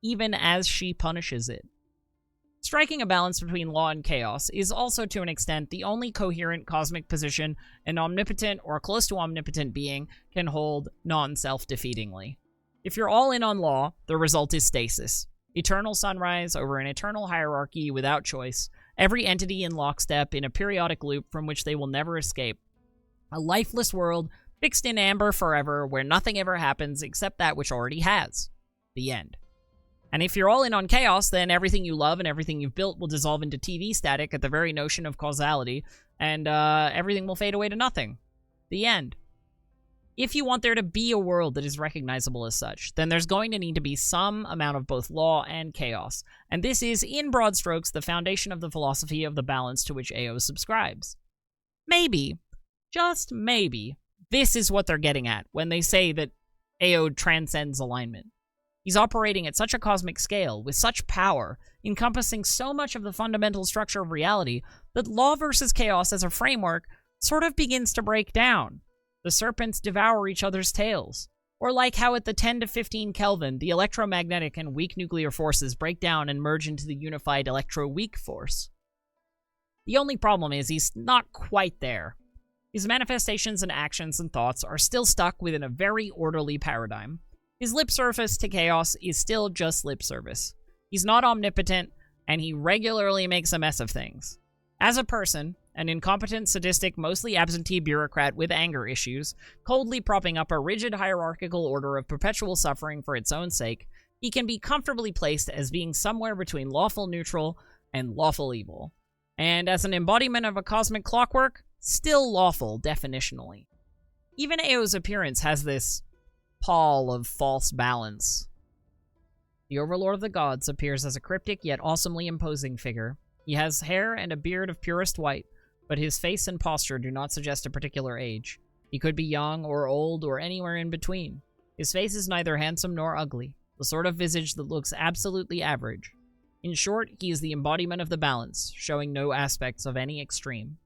even as she punishes it. Striking a balance between law and chaos is also, to an extent, the only coherent cosmic position an omnipotent or close to omnipotent being can hold non-self-defeatingly. If you're all in on law, the result is stasis. Eternal sunrise over an eternal hierarchy without choice, every entity in lockstep in a periodic loop from which they will never escape. A lifeless world fixed in amber forever, where nothing ever happens except that which already has. The end. And if you're all in on chaos, then everything you love and everything you've built will dissolve into TV static at the very notion of causality, and everything will fade away to nothing. The end. If you want there to be a world that is recognizable as such, then there's going to need to be some amount of both law and chaos, and this is, in broad strokes, the foundation of the philosophy of the balance to which AO subscribes. Maybe, just maybe, this is what they're getting at when they say that AO transcends alignment. He's operating at such a cosmic scale, with such power, encompassing so much of the fundamental structure of reality, that law versus chaos as a framework sort of begins to break down. The serpents devour each other's tails. Or like how at the 10 to 15 Kelvin, the electromagnetic and weak nuclear forces break down and merge into the unified electro-weak force. The only problem is he's not quite there. His manifestations and actions and thoughts are still stuck within a very orderly paradigm. His lip service to chaos is still just lip service. He's not omnipotent, and he regularly makes a mess of things. As a person, an incompetent, sadistic, mostly absentee bureaucrat with anger issues, coldly propping up a rigid hierarchical order of perpetual suffering for its own sake, he can be comfortably placed as being somewhere between lawful neutral and lawful evil. And as an embodiment of a cosmic clockwork, still lawful definitionally. Even AO's appearance has this pall of false balance. The Overlord of the Gods appears as a cryptic yet awesomely imposing figure. He has hair and a beard of purest white, but his face and posture do not suggest a particular age. He could be young or old or anywhere in between. His face is neither handsome nor ugly, the sort of visage that looks absolutely average. In short, he is the embodiment of the balance, showing no aspects of any extreme.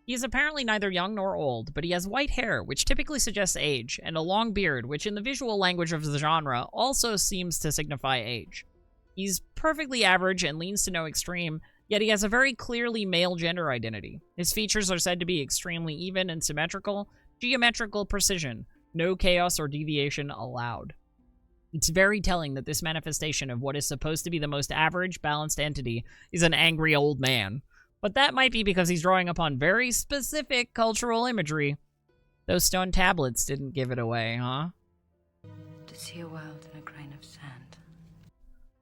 He is apparently neither young nor old, but he has white hair, which typically suggests age, and a long beard, which in the visual language of the genre also seems to signify age. He's perfectly average and leans to no extreme, yet he has a very clearly male gender identity. His features are said to be extremely even and symmetrical, geometrical precision, no chaos or deviation allowed. It's very telling that this manifestation of what is supposed to be the most average, balanced entity is an angry old man. But that might be because he's drawing upon very specific cultural imagery. Those stone tablets didn't give it away, huh? To see a world in a grain of sand.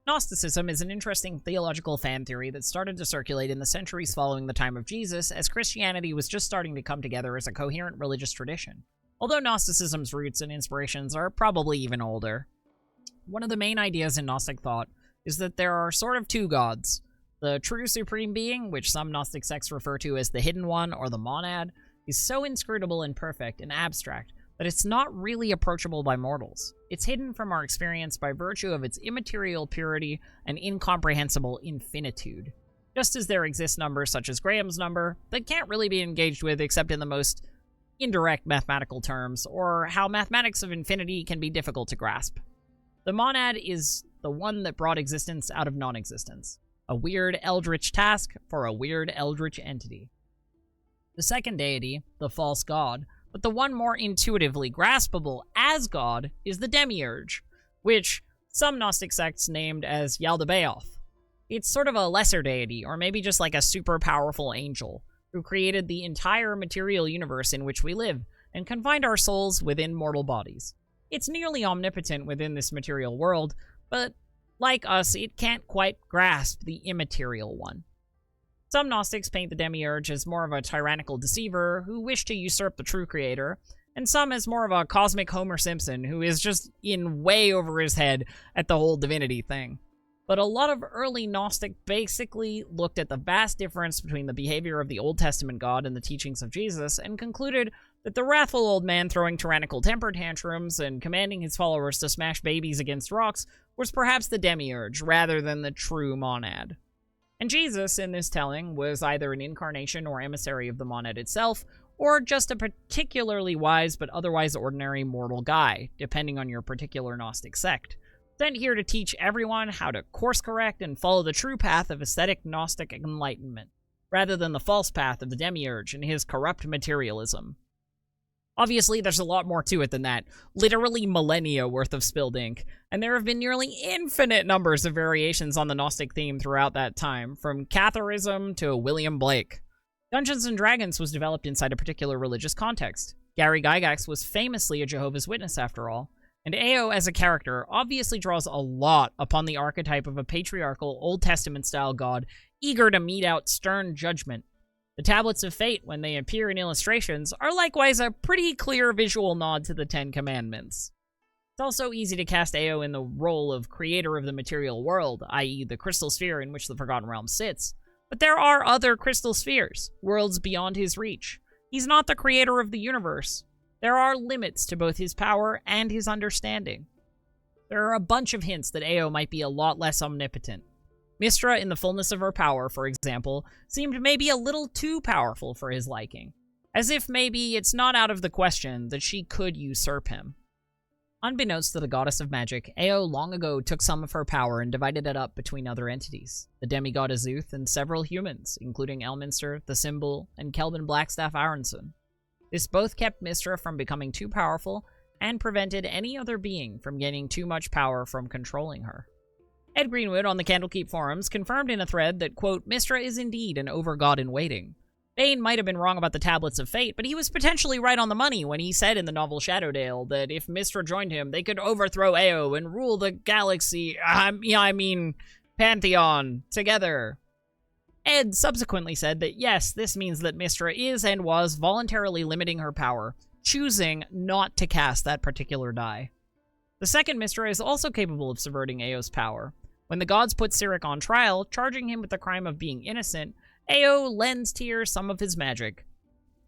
Gnosticism is an interesting theological fan theory that started to circulate in the centuries following the time of Jesus, as Christianity was just starting to come together as a coherent religious tradition. Although Gnosticism's roots and inspirations are probably even older. One of the main ideas in Gnostic thought is that there are sort of two gods. The true supreme being, which some Gnostic sects refer to as the hidden one or the monad, is so inscrutable and perfect and abstract that it's not really approachable by mortals. It's hidden from our experience by virtue of its immaterial purity and incomprehensible infinitude. Just as there exist numbers such as Graham's number that can't really be engaged with except in the most indirect mathematical terms, or how mathematics of infinity can be difficult to grasp. The monad is the one that brought existence out of non-existence. A weird eldritch task for a weird eldritch entity. The second deity, the false god, but the one more intuitively graspable as god, is the demiurge, which some Gnostic sects named as Yaldabaoth. It's sort of a lesser deity, or maybe just like a super powerful angel, who created the entire material universe in which we live, and confined our souls within mortal bodies. It's nearly omnipotent within this material world, but like us, it can't quite grasp the immaterial one. Some Gnostics paint the demiurge as more of a tyrannical deceiver who wished to usurp the true creator, and some as more of a cosmic Homer Simpson who is just in way over his head at the whole divinity thing. But a lot of early Gnostic basically looked at the vast difference between the behavior of the Old Testament God and the teachings of Jesus, and concluded that the wrathful old man throwing tyrannical temper tantrums and commanding his followers to smash babies against rocks was perhaps the demiurge, rather than the true monad. And Jesus, in this telling, was either an incarnation or emissary of the monad itself, or just a particularly wise but otherwise ordinary mortal guy, depending on your particular Gnostic sect, sent here to teach everyone how to course correct and follow the true path of aesthetic Gnostic enlightenment, rather than the false path of the demiurge and his corrupt materialism. Obviously, there's a lot more to it than that, literally millennia worth of spilled ink, and there have been nearly infinite numbers of variations on the Gnostic theme throughout that time, from Catharism to William Blake. Dungeons & Dragons was developed inside a particular religious context. Gary Gygax was famously a Jehovah's Witness after all, and Ao as a character obviously draws a lot upon the archetype of a patriarchal Old Testament-style god eager to mete out stern judgment. The Tablets of Fate, when they appear in illustrations, are likewise a pretty clear visual nod to the Ten Commandments. It's also easy to cast Ao in the role of creator of the material world, i.e. the crystal sphere in which the Forgotten Realm sits, but there are other crystal spheres, worlds beyond his reach. He's not the creator of the universe. There are limits to both his power and his understanding. There are a bunch of hints that Ao might be a lot less omnipotent. Mystra, in the fullness of her power, for example, seemed maybe a little too powerful for his liking, as if maybe it's not out of the question that she could usurp him. Unbeknownst to the goddess of magic, Ao long ago took some of her power and divided it up between other entities, the demigod Azuth and several humans, including Elminster, the Symbol, and Kelvin Blackstaff Aronson. This both kept Mystra from becoming too powerful and prevented any other being from gaining too much power from controlling her. Ed Greenwood on the Candlekeep forums confirmed in a thread that, quote, Mystra is indeed an overgod in waiting. Bane might have been wrong about the Tablets of Fate, but he was potentially right on the money when he said in the novel Shadowdale that if Mystra joined him, they could overthrow Ao and rule the galaxy, Pantheon, together. Ed subsequently said that yes, this means that Mystra is and was voluntarily limiting her power, choosing not to cast that particular die. The second Mystra is also capable of subverting Ao's power. When the gods put Cyric on trial, charging him with the crime of being innocent, Ao lends Tyr some of his magic.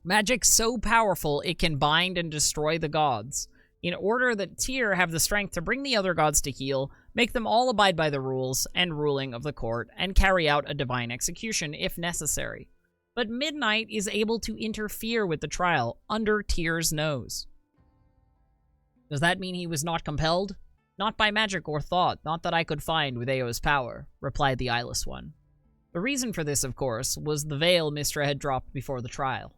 Magic so powerful it can bind and destroy the gods, in order that Tyr have the strength to bring the other gods to heel, make them all abide by the rules and ruling of the court, and carry out a divine execution if necessary. But Midnight is able to interfere with the trial under Tyr's nose. Does that mean he was not compelled? Not by magic or thought, not that I could find with Ao's power, replied the Eyeless One. The reason for this, of course, was the veil Mystra had dropped before the trial.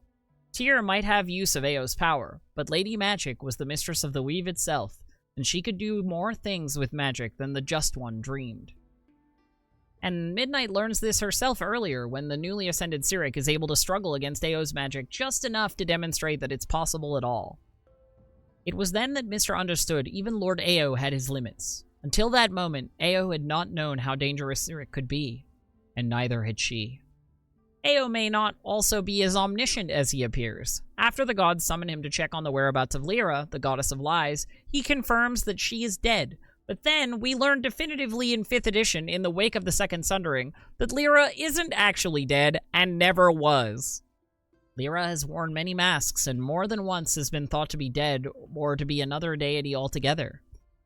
Tyr might have use of Ao's power, but Lady Magic was the mistress of the Weave itself, and she could do more things with magic than the Just One dreamed. And Midnight learns this herself earlier, when the newly ascended Cyric is able to struggle against Ao's magic just enough to demonstrate that it's possible at all. It was then that Mystra understood even Lord Ao had his limits. Until that moment, Ao had not known how dangerous Cyric could be, and neither had she. Ao may not also be as omniscient as he appears. After the gods summon him to check on the whereabouts of Lyra, the goddess of lies, he confirms that she is dead. But then, we learn definitively in 5th edition, in the wake of the Second Sundering, that Lyra isn't actually dead, and never was. Lyra has worn many masks, and more than once has been thought to be dead, or to be another deity altogether.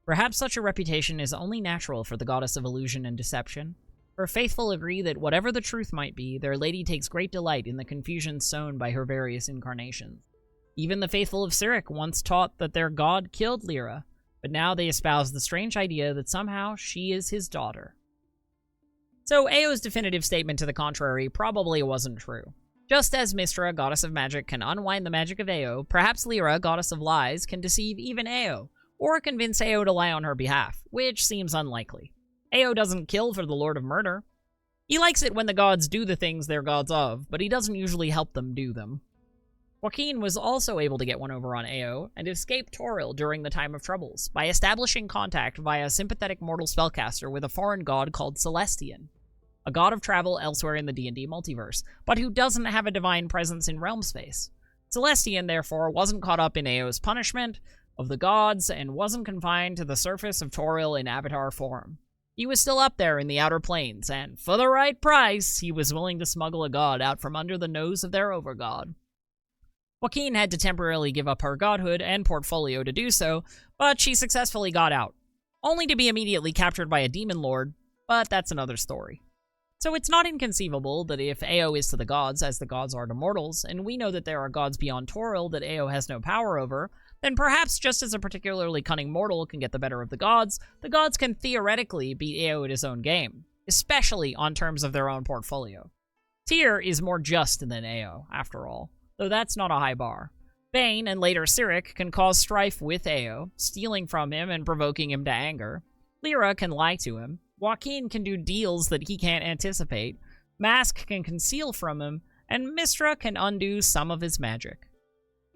Perhaps such a reputation is only natural for the goddess of illusion and deception. Her faithful agree that whatever the truth might be, their lady takes great delight in the confusion sown by her various incarnations. Even the faithful of Cyric once taught that their god killed Lyra, but now they espouse the strange idea that somehow she is his daughter. So Ao's definitive statement to the contrary probably wasn't true. Just as Mystra, goddess of magic, can unwind the magic of Ao, perhaps Lyra, goddess of lies, can deceive even Ao, or convince Ao to lie on her behalf, which seems unlikely. Ao doesn't kill for the Lord of Murder. He likes it when the gods do the things they're gods of, but he doesn't usually help them do them. Joaquin was also able to get one over on Ao, and escape Toril during the Time of Troubles, by establishing contact via a sympathetic mortal spellcaster with a foreign god called Celestian, a god of travel elsewhere in the D&D multiverse, but who doesn't have a divine presence in realm space. Celestian, therefore, wasn't caught up in Ao's punishment of the gods, and wasn't confined to the surface of Toril in avatar form. He was still up there in the outer planes, and for the right price, he was willing to smuggle a god out from under the nose of their overgod. Joaquin had to temporarily give up her godhood and portfolio to do so, but she successfully got out, only to be immediately captured by a demon lord, but that's another story. So it's not inconceivable that if Ao is to the gods as the gods are to mortals, and we know that there are gods beyond Toril that Ao has no power over, then perhaps just as a particularly cunning mortal can get the better of the gods can theoretically beat Ao at his own game, especially on terms of their own portfolio. Tyr is more just than Ao, after all, though that's not a high bar. Bane, and later Cyric, can cause strife with Ao, stealing from him and provoking him to anger. Lyra can lie to him. Joaquin can do deals that he can't anticipate. Mask can conceal from him, and Mystra can undo some of his magic.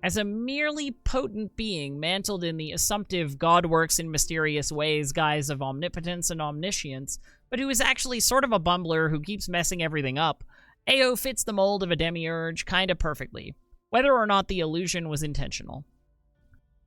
As a merely potent being mantled in the assumptive God works in mysterious ways guise of omnipotence and omniscience, but who is actually sort of a bumbler who keeps messing everything up, Ao fits the mold of a demiurge kinda perfectly, whether or not the illusion was intentional.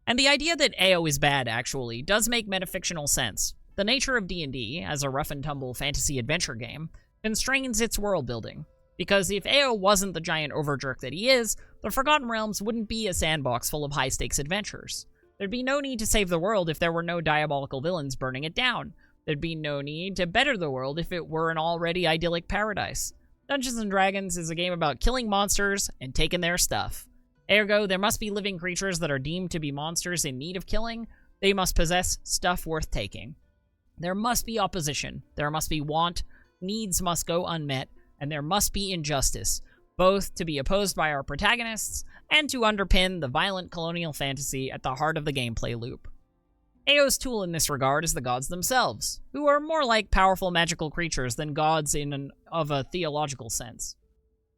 And the idea that Ao is bad, actually, does make metafictional sense. The nature of D&D, as a rough-and-tumble fantasy adventure game, constrains its world-building. Because if Ao wasn't the giant overjerk that he is, the Forgotten Realms wouldn't be a sandbox full of high-stakes adventures. There'd be no need to save the world if there were no diabolical villains burning it down. There'd be no need to better the world if it were an already idyllic paradise. Dungeons & Dragons is a game about killing monsters and taking their stuff. Ergo, there must be living creatures that are deemed to be monsters in need of killing. They must possess stuff worth taking. There must be opposition. There must be want. Needs must go unmet. And there must be injustice, both to be opposed by our protagonists and to underpin the violent colonial fantasy at the heart of the gameplay loop. Ao's tool in this regard is the gods themselves, who are more like powerful magical creatures than gods of a theological sense.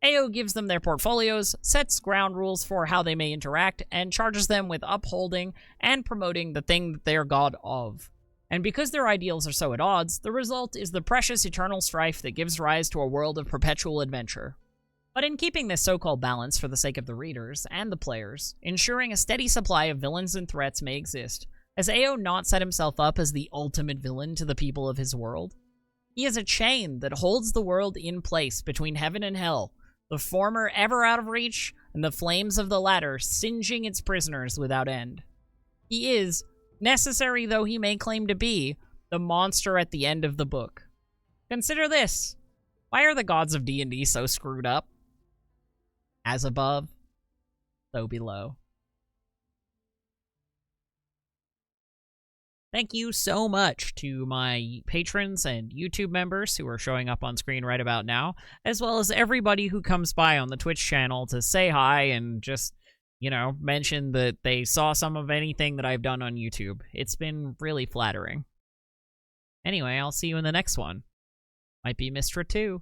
Ao gives them their portfolios, sets ground rules for how they may interact, and charges them with upholding and promoting the thing that they are god of. And because their ideals are so at odds, the result is the precious eternal strife that gives rise to a world of perpetual adventure. But in keeping this so-called balance for the sake of the readers and the players, ensuring a steady supply of villains and threats may exist, has Ao not set himself up as the ultimate villain to the people of his world? He is a chain that holds the world in place between heaven and hell, the former ever out of reach, and the flames of the latter singeing its prisoners without end. He is, necessary though he may claim to be, the monster at the end of the book. Consider this. Why are the gods of D&D so screwed up? As above, so below. Thank you so much to my patrons and YouTube members who are showing up on screen right about now, as well as everybody who comes by on the Twitch channel to say hi and just, you know, mention that they saw some of anything that I've done on YouTube. It's been really flattering. Anyway, I'll see you in the next one. Might be Mistra 2.